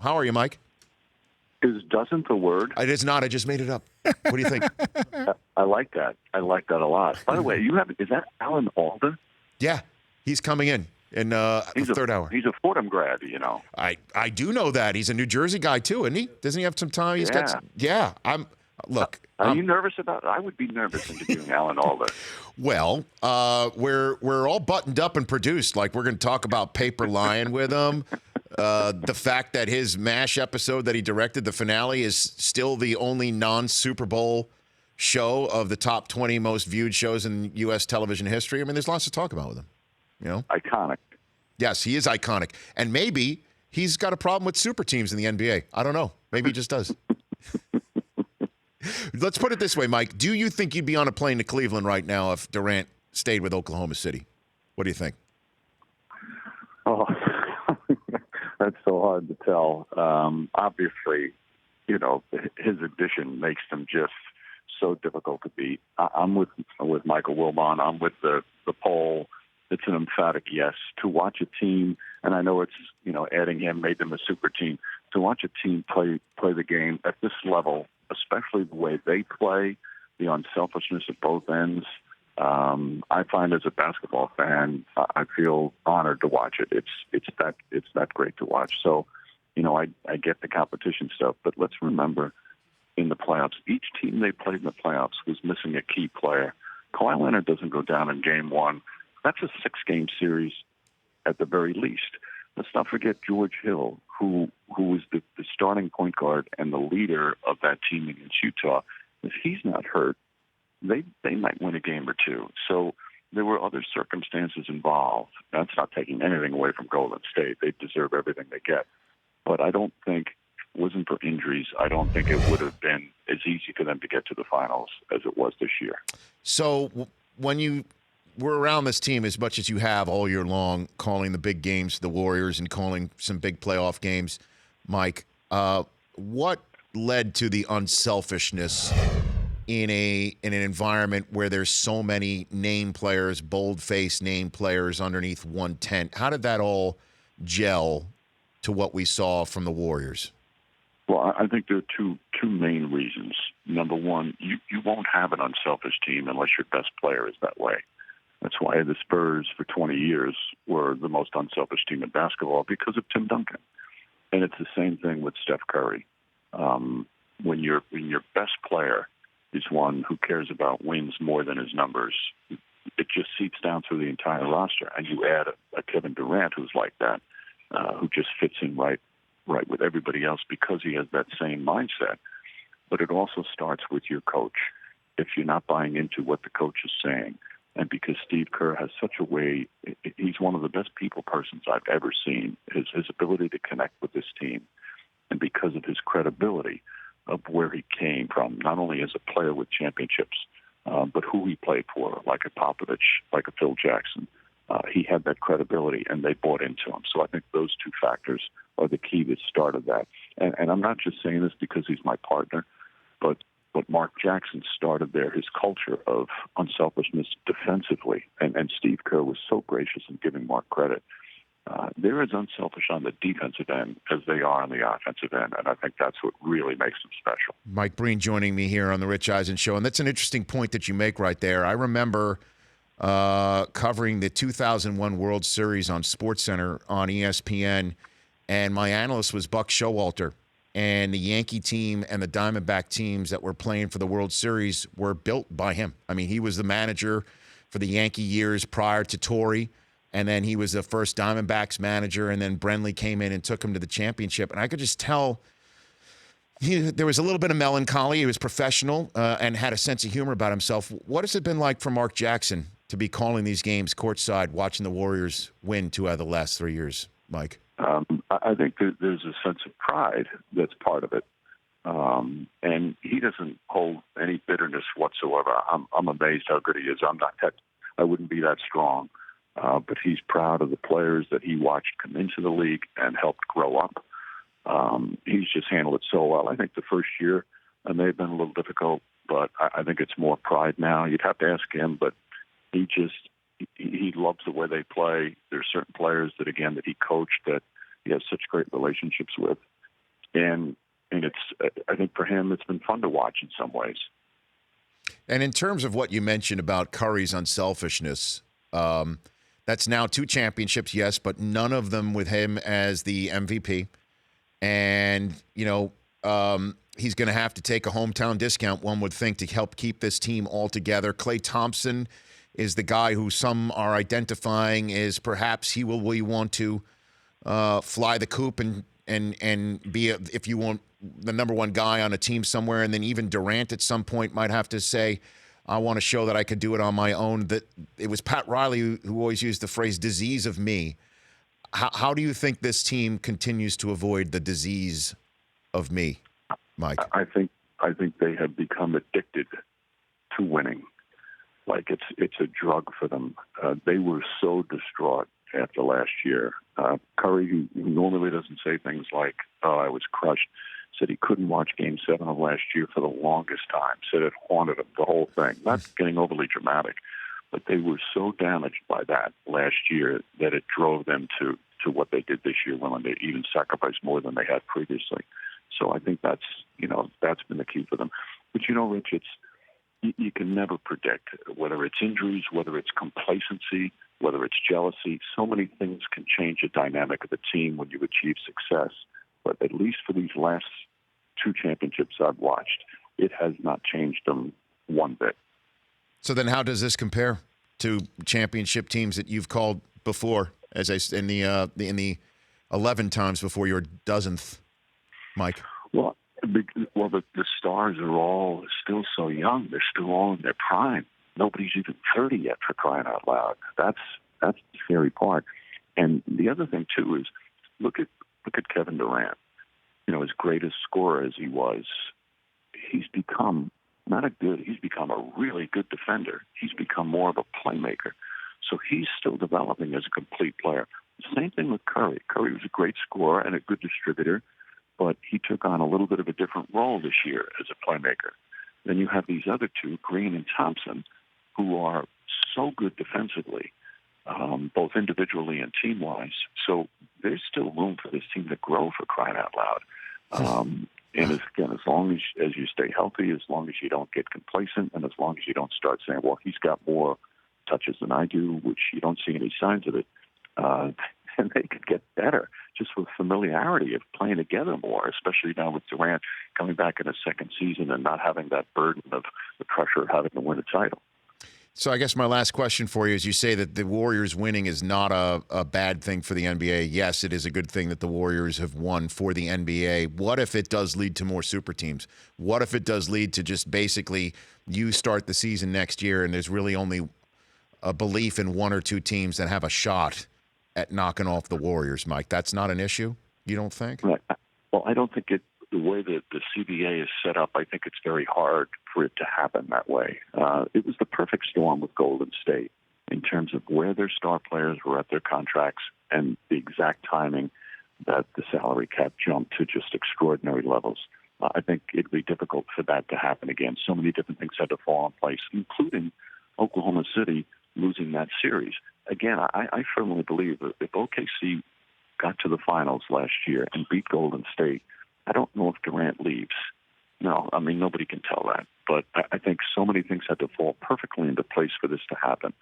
How are you, Mike? Is doesn't the word? It is not. I just made it up. What do you think? I like that. I like that a lot. By the way, is that Alan Alda? Yeah, he's coming in the third hour. He's a Fordham grad, I do know that. He's a New Jersey guy too, isn't he? Doesn't he have some time? He's got. Yeah. Are you nervous about it? I would be nervous interviewing Alan Alda. Well, we're all buttoned up and produced. Like, we're going to talk about Paper Lion with him. The fact that his MASH episode that he directed, the finale, is still the only non-Super Bowl show of the top 20 most viewed shows in U.S. television history. I mean, there's lots to talk about with him. Iconic. Yes, he is iconic. And maybe he's got a problem with super teams in the NBA. I don't know. Maybe he just does. Let's put it this way, Mike. Do you think you'd be on a plane to Cleveland right now if Durant stayed with Oklahoma City? What do you think? Oh, that's so hard to tell. Obviously, his addition makes them just so difficult to beat. I'm with Michael Wilbon. I'm with the poll. It's an emphatic yes. To watch a team, and I know it's, adding him made them a super team. To watch a team play the game at this level, especially the way they play, the unselfishness at both ends, I find as a basketball fan, I feel honored to watch it. It's that great to watch. So, I get the competition stuff, but let's remember, in the playoffs, each team they played in the playoffs was missing a key player. Kawhi Leonard doesn't go down in game one. That's a 6-game series at the very least. Let's not forget George Hill, who was the starting point guard and the leader of that team against Utah. If he's not hurt, they might win a game or two. So there were other circumstances involved. That's not taking anything away from Golden State. They deserve everything they get. But I don't think, wasn't for injuries, I don't think it would have been as easy for them to get to the finals as it was this year. So when you were around this team as much as you have all year long, calling the big games, the Warriors, and calling some big playoff games, Mike, what led to the unselfishness in an environment where there's so many name players, bold-faced name players underneath one tent? How did that all gel to what we saw from the Warriors? Well, I think there are two main reasons. Number one, you won't have an unselfish team unless your best player is that way. That's why the Spurs for 20 years were the most unselfish team in basketball, because of Tim Duncan. And it's the same thing with Steph Curry. When your best player is one who cares about wins more than his numbers, it just seeps down through the entire roster. And you add a Kevin Durant who's like that, who just fits in right with everybody else because he has that same mindset. But it also starts with your coach. If you're not buying into what the coach is saying, and because Steve Kerr has such a way, he's one of the best people persons I've ever seen, his ability to connect with this team, and because of his credibility of where he came from, not only as a player with championships, but who he played for, like a Popovich, like a Phil Jackson. He had that credibility, and they bought into him. So I think those two factors are the key that started that. And I'm not just saying this because he's my partner, but Mark Jackson started there, his culture of unselfishness defensively. And Steve Kerr was so gracious in giving Mark credit. They're as unselfish on the defensive end as they are on the offensive end, and I think that's what really makes them special. Mike Breen joining me here on the Rich Eisen Show, and that's an interesting point that you make right there. I remember covering the 2001 World Series on SportsCenter on ESPN, and my analyst was Buck Showalter, and the Yankee team and the Diamondback teams that were playing for the World Series were built by him. I mean, he was the manager for the Yankee years prior to Torrey, and then he was the first Diamondbacks manager, and then Brenly came in and took him to the championship. And I could just tell there was a little bit of melancholy. He was professional and had a sense of humor about himself. What has it been like for Mark Jackson to be calling these games courtside, watching the Warriors win 2 out of the last 3 years, Mike? I think there's a sense of pride that's part of it. And he doesn't hold any bitterness whatsoever. I'm amazed how good he is. I wouldn't be that strong. But he's proud of the players that he watched come into the league and helped grow up. He's just handled it so well. I think the first year may have been a little difficult, but I think it's more pride now. You'd have to ask him, but he loves the way they play. There's certain players that he coached that he has such great relationships with. and it's I think for him it's been fun to watch in some ways. And in terms of what you mentioned about Curry's unselfishness, that's now 2 championships, yes, but none of them with him as the MVP. And, he's going to have to take a hometown discount, one would think, to help keep this team all together. Klay Thompson is the guy who some are identifying as perhaps he will want to fly the coop and be, if you want, the number one guy on a team somewhere. And then even Durant at some point might have to say, I want to show that I could do it on my own. That it was Pat Riley who always used the phrase disease of me. How do you think this team continues to avoid the disease of me, Mike? I think they have become addicted to winning. Like it's a drug for them. They were so distraught after last year. Curry, who normally doesn't say things like, "Oh, I was crushed," said he couldn't watch Game 7 of last year for the longest time. Said it haunted him, the whole thing. Not getting overly dramatic, but they were so damaged by that last year that it drove them to what they did this year, willing to even sacrifice more than they had previously. So I think that's been the key for them. But Rich, you can never predict whether it's injuries, whether it's complacency, whether it's jealousy. So many things can change the dynamic of the team when you achieve success. But at least for these last 2 championships I've watched, it has not changed them one bit. So then how does this compare to championship teams that you've called before, in the 11 times before your dozenth, Mike? Well, the stars are all still so young. They're still all in their prime. Nobody's even 30 yet, for crying out loud. That's the scary part. And the other thing too is look at Kevin Durant. As great a scorer as he was, he's become he's become a really good defender. He's become more of a playmaker. So he's still developing as a complete player. Same thing with Curry. Curry was a great scorer and a good distributor, but he took on a little bit of a different role this year as a playmaker. Then you have these other 2, Green and Thompson, who are so good defensively, both individually and team-wise. So there's still room for this team to grow, for crying out loud. And as long as you stay healthy, as long as you don't get complacent, and as long as you don't start saying, well, he's got more touches than I do, which you don't see any signs of it, and they could get better just with familiarity of playing together more, especially now with Durant coming back in a second season and not having that burden of the pressure of having to win a title. So I guess my last question for you is, you say that the Warriors winning is not a bad thing for the NBA. Yes, it is a good thing that the Warriors have won for the NBA. What if it does lead to more super teams? What if it does lead to just basically you start the season next year and there's really only a belief in 1 or 2 teams that have a shot at knocking off the Warriors, Mike? That's not an issue, you don't think? Right. Well, I don't think the way that the CBA is set up, I think it's very hard for it to happen that way. It was the perfect storm with Golden State in terms of where their star players were at their contracts and the exact timing that the salary cap jumped to just extraordinary levels. I think it'd be difficult for that to happen again. So many different things had to fall in place, including Oklahoma City losing that series. Again, I firmly believe that if OKC got to the finals last year and beat Golden State, I don't know if Durant leaves. No, I mean, nobody can tell that. But I think so many things had to fall perfectly into place for this to happen.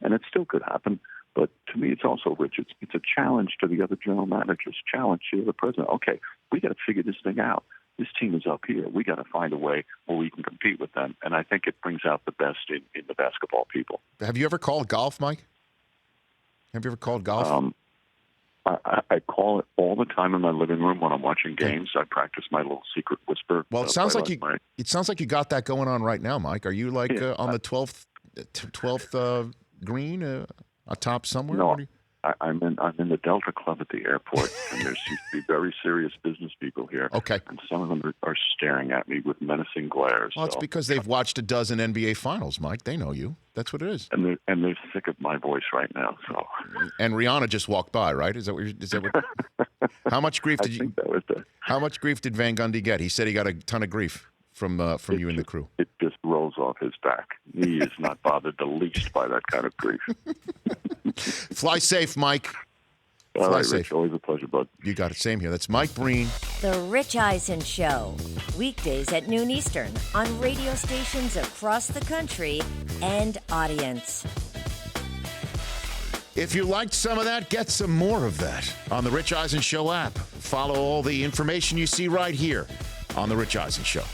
And it still could happen. But to me, it's also, Rich, it's a challenge to the other general managers, challenge to the president. Okay, we got to figure this thing out. This team is up here. We got to find a way where we can compete with them. And I think it brings out the best in the basketball people. Have you ever called golf, Mike? Have you ever called golf? I call it all the time in my living room when I'm watching games. I practice my little secret whisper. Well, it sounds like you got that going on right now, Mike. Are you on the 12th green atop somewhere? No, I'm in the Delta Club at the airport, and there seems to be very serious business people here. Okay. And some of them are staring at me with menacing glares. Well, it's because they've watched a dozen NBA finals, Mike. They know you. That's what it is. And they're sick of my voice right now. So. And Rihanna just walked by, right? Is that what? How much grief did you? How much grief did Van Gundy get? He said he got a ton of grief from you and the crew. It just rolls off his back. He is not bothered the least by that kind of grief. Fly safe, Mike. All right, safe. Rich. Always a pleasure, bud. You got it. Same here. That's Mike Breen. The Rich Eisen Show, weekdays at noon Eastern on radio stations across the country and audience. If you liked some of that, get some more of that on the Rich Eisen Show app. Follow all the information you see right here on the Rich Eisen Show.